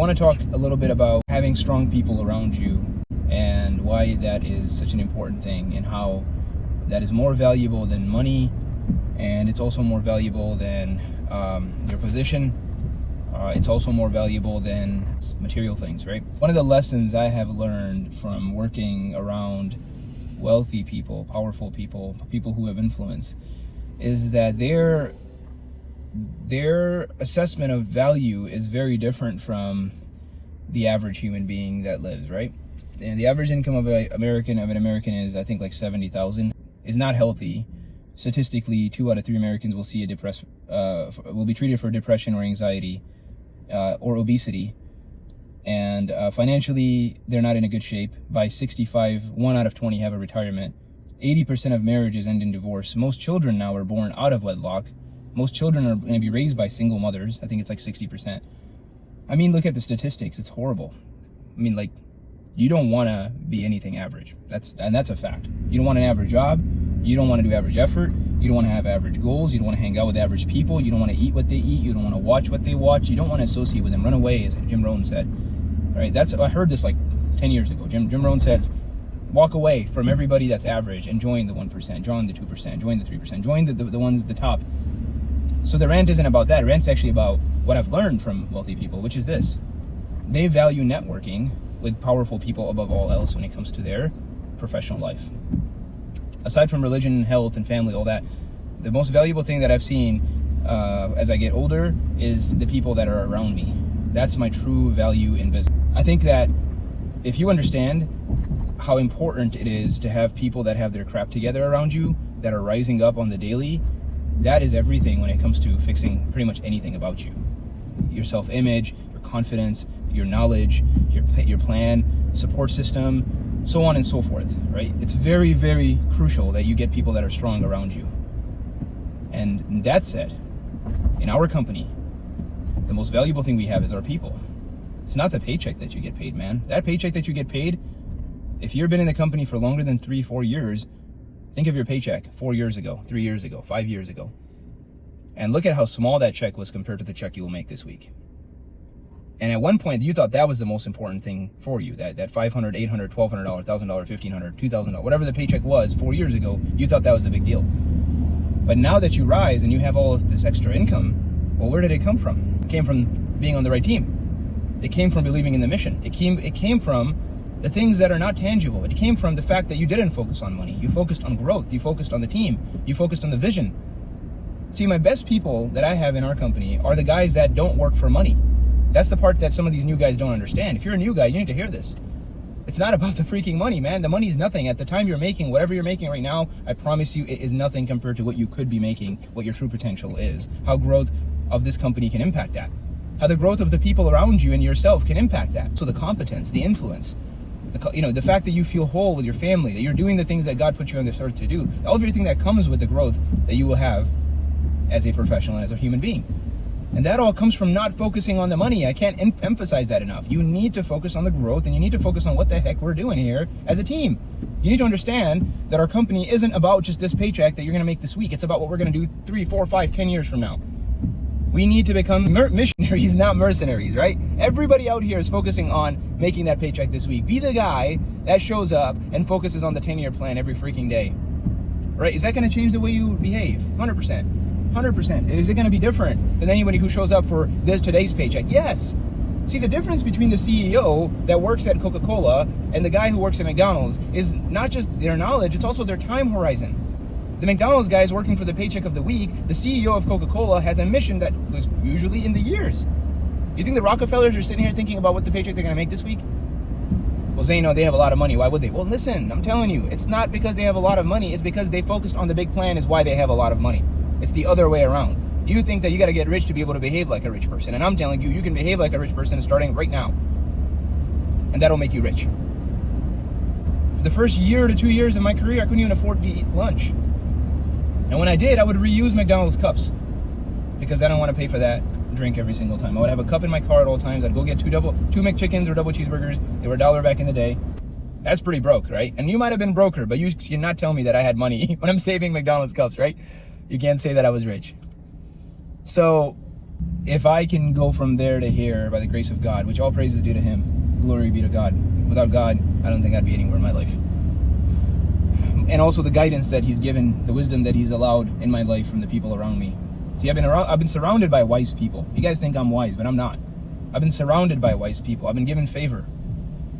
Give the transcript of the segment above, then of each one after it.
want to talk a little bit about having strong people around you and why that is such an important thing, and how that is more valuable than money, and it's also more valuable than your position. It's also more valuable than material things, right? One of the lessons I have learned from working around wealthy people, powerful people, people who have influence, is that their assessment of value is very different from the average human being that lives, right? And the average income of an American is, I think, like 70,000. Is not healthy. Statistically, 2 out of 3 Americans will will be treated for depression or anxiety or obesity. And financially, they're not in a good shape. By 65, 1 out of 20 have a retirement. 80% of marriages end in divorce. Most children now are born out of wedlock. Most children are going to be raised by single mothers. I think it's like 60%. I mean, look at the statistics. It's horrible. I mean, like, you don't want to be anything average. That's a fact. You don't want an average job. You don't want to do average effort. You don't want to have average goals. You don't want to hang out with average people. You don't want to eat what they eat. You don't want to watch what they watch. You don't want to associate with them. Run away, as Jim Rohn said. All right, I heard this like 10 years ago. Jim Rohn says, walk away from everybody that's average and join the 1%, join the 2%, join the 3%, join the ones at the top. So the rant isn't about that. Rant's actually about what I've learned from wealthy people, which is this. They value networking with powerful people above all else when it comes to their professional life. Aside from religion, health, and family, all that, the most valuable thing that I've seen as I get older is the people that are around me. That's my true value in business. I think that if you understand how important it is to have people that have their crap together around you, that are rising up on the daily, that is everything when it comes to fixing pretty much anything about you. Your self-image, your confidence, your knowledge, your plan, support system, so on and so forth, right? It's very, very crucial that you get people that are strong around you. And that said, in our company, the most valuable thing we have is our people. It's not the paycheck that you get paid, man. That paycheck that you get paid, if you've been in the company for longer than 3-4 years, think of your paycheck 4 years ago, 3 years ago, 5 years ago. And look at how small that check was compared to the check you will make this week. And at one point, you thought that was the most important thing for you. That $500, $800, $1,200, $1,000, $1,500, $2,000, whatever the paycheck was 4 years ago, you thought that was a big deal. But now that you rise and you have all of this extra income, well, where did it come from? It came from being on the right team. It came from believing in the mission. It came from the things that are not tangible. It came from the fact that you didn't focus on money. You focused on growth. You focused on the team. You focused on the vision. See, my best people that I have in our company are the guys that don't work for money. That's the part that some of these new guys don't understand. If you're a new guy, you need to hear this. It's not about the freaking money, man. The money is nothing. At the time you're making, whatever you're making right now, I promise you it is nothing compared to what you could be making, what your true potential is, how growth of this company can impact that, how the growth of the people around you and yourself can impact that. So the competence, the influence, the fact that you feel whole with your family, that you're doing the things that God put you on this earth to do, everything that comes with the growth that you will have as a professional and as a human being. And that all comes from not focusing on the money. I can't emphasize that enough. You need to focus on the growth, and you need to focus on what the heck we're doing here as a team. You need to understand that our company isn't about just this paycheck that you're going to make this week. It's about what we're going to do 3, 4, 5, 10 years from now. We need to become missionaries, not mercenaries, right? Everybody out here is focusing on making that paycheck this week. Be the guy that shows up and focuses on the 10-year plan every freaking day, right? Is that going to change the way you behave? 100%. 100%. Is it going to be different than anybody who shows up for today's paycheck? Yes. See, the difference between the CEO that works at Coca-Cola and the guy who works at McDonald's is not just their knowledge, it's also their time horizon. The McDonald's guy is working for the paycheck of the week. The CEO of Coca-Cola has a mission that was usually in the years. You think the Rockefellers are sitting here thinking about what the paycheck they're going to make this week? Well, Zeno, they have a lot of money. Why would they? Well, listen, I'm telling you, it's not because they have a lot of money. It's because they focused on the big plan is why they have a lot of money. It's the other way around. You think that you got to get rich to be able to behave like a rich person. And I'm telling you, you can behave like a rich person starting right now. And that'll make you rich. For the first year to 2 years of my career, I couldn't even afford to eat lunch. And when I did, I would reuse McDonald's cups because I don't want to pay for that drink every single time. I would have a cup in my car at all times. I'd go get two McChickens or double cheeseburgers. They were $1 back in the day. That's pretty broke, right? And you might have been broker, but you should not tell me that I had money when I'm saving McDonald's cups, right? You can't say that I was rich. So If I can go from there to here by the grace of God, which all praises due to him, glory be to God. Without God, I don't think I'd be anywhere in my life. And also the guidance that he's given, the wisdom that he's allowed in my life from the people around me. See, I've been surrounded by wise people. You guys think I'm wise, but I'm not. I've been surrounded by wise people. I've been given favor.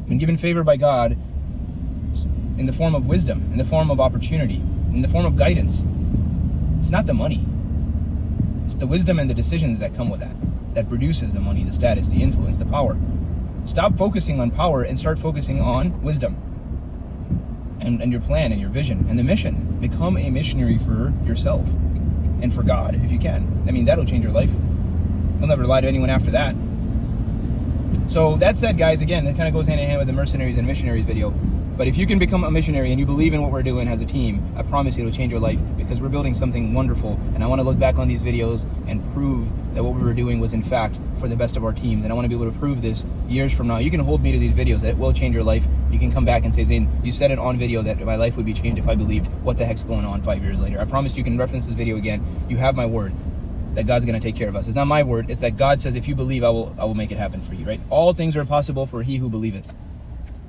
I've been given favor by God in the form of wisdom, in the form of opportunity, in the form of guidance. It's not the money. It's the wisdom and the decisions that come with that produces the money, the status, the influence, the power. Stop focusing on power and start focusing on wisdom and your plan and your vision and the mission. Become a missionary for yourself and for God if you can. I mean, that'll change your life. You'll never lie to anyone after that. So that said, guys, again, that kind of goes hand in hand with the mercenaries and missionaries video. But if you can become a missionary and you believe in what we're doing as a team, I promise you it'll change your life, because we're building something wonderful. And I want to look back on these videos and prove that what we were doing was in fact for the best of our teams. And I want to be able to prove this years from now. You can hold me to these videos. That will change your life. You can come back and say, Zane, you said it on video that my life would be changed if I believed. What the heck's going on 5 years later? I promise you can reference this video again. You have my word that God's going to take care of us. It's not my word. It's that God says, if you believe, I will make it happen for you, right? All things are possible for he who believeth.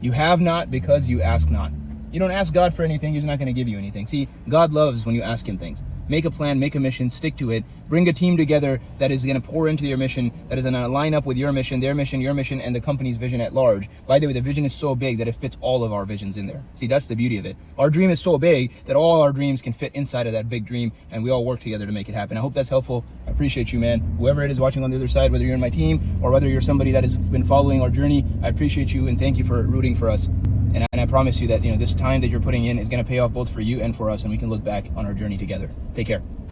You have not because you ask not. You don't ask God for anything, he's not going to give you anything. See, God loves when you ask him things. Make a plan, make a mission, stick to it. Bring a team together that is going to pour into your mission, that is going to line up with your mission, their mission, your mission, and the company's vision at large. By the way, the vision is so big that it fits all of our visions in there. See, that's the beauty of it. Our dream is so big that all our dreams can fit inside of that big dream, and we all work together to make it happen. I hope that's helpful. I appreciate you, man. Whoever it is watching on the other side, whether you're in my team or whether you're somebody that has been following our journey, I appreciate you and thank you for rooting for us. And I promise you that, this time that you're putting in is going to pay off both for you and for us, and we can look back on our journey together. Take care.